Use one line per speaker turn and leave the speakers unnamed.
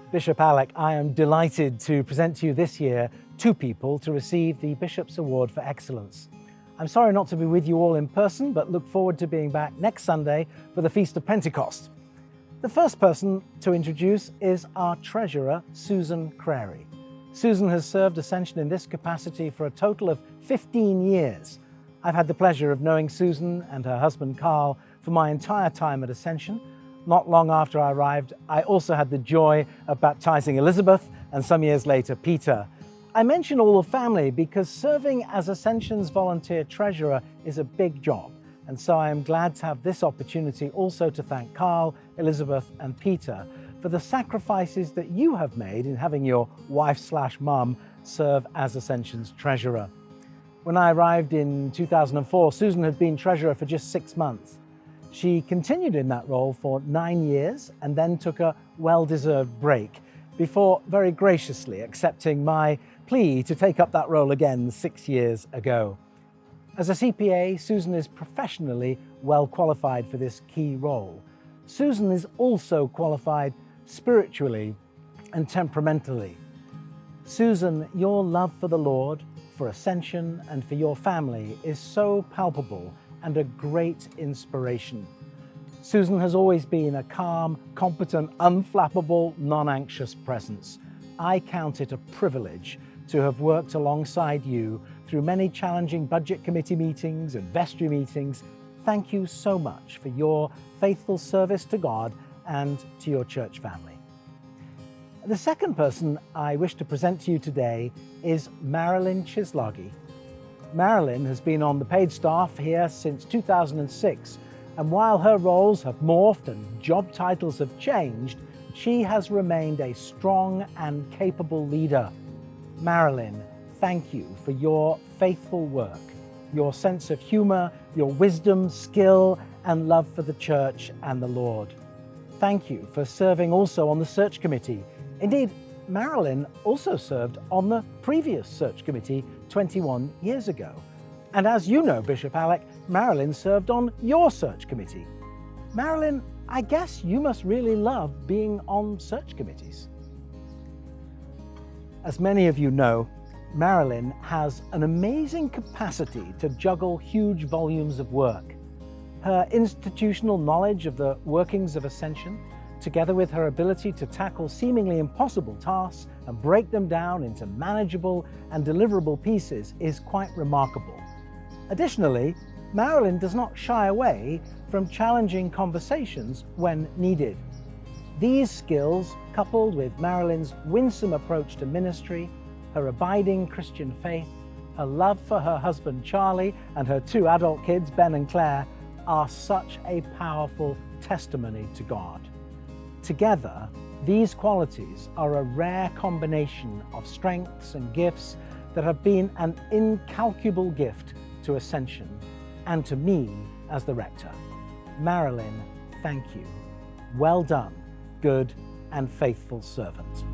Bishop Alec, I am delighted to present to you this year two people to receive the Bishop's Award for Excellence. I'm sorry not to be with you all in person, but look forward to being back next Sunday for the Feast of Pentecost. The first person to introduce is our treasurer, Susan Crary. Susan has served Ascension in this capacity for a total of 15 years. I've had the pleasure of knowing Susan and her husband Carl for my entire time at Ascension. Not long after I arrived, I also had the joy of baptizing Elizabeth and some years later, Peter. I mention all the family because serving as Ascension's volunteer treasurer is a big job. And so I am glad to have this opportunity also to thank Carl, Elizabeth, and Peter for the sacrifices that you have made in having your wife/mum serve as Ascension's treasurer. When I arrived in 2004, Susan had been treasurer for just 6 months. She continued in that role for 9 years and then took a well-deserved break before very graciously accepting my plea to take up that role again 6 years ago. As a CPA, Susan is professionally well qualified for this key role. Susan is also qualified spiritually and temperamentally. Susan, your love for the Lord, for Ascension, and for your family is so palpable and a great inspiration. Susan has always been a calm, competent, unflappable, non-anxious presence. I count it a privilege to have worked alongside you through many challenging budget committee meetings and vestry meetings. Thank you so much for your faithful service to God and to your church family. The second person I wish to present to you today is Marilyn Chislagi. Marilyn has been on the paid staff here since 2006, and while her roles have morphed and job titles have changed, she has remained a strong and capable leader. Marilyn, thank you for your faithful work, your sense of humor, your wisdom, skill, and love for the church and the Lord. Thank you for serving also on the search committee. Indeed, Marilyn also served on the previous search committee 21 years ago. And as you know, Bishop Alec, Marilyn served on your search committee. Marilyn, I guess you must really love being on search committees. As many of you know, Marilyn has an amazing capacity to juggle huge volumes of work. Her institutional knowledge of the workings of Ascension, together with her ability to tackle seemingly impossible tasks and break them down into manageable and deliverable pieces, is quite remarkable. Additionally, Marilyn does not shy away from challenging conversations when needed. These skills, coupled with Marilyn's winsome approach to ministry, her abiding Christian faith, her love for her husband Charlie and her 2 adult kids, Ben and Claire, are such a powerful testimony to God. Together, these qualities are a rare combination of strengths and gifts that have been an incalculable gift to Ascension and to me as the rector. Marilyn, thank you. Well done, good and faithful servant.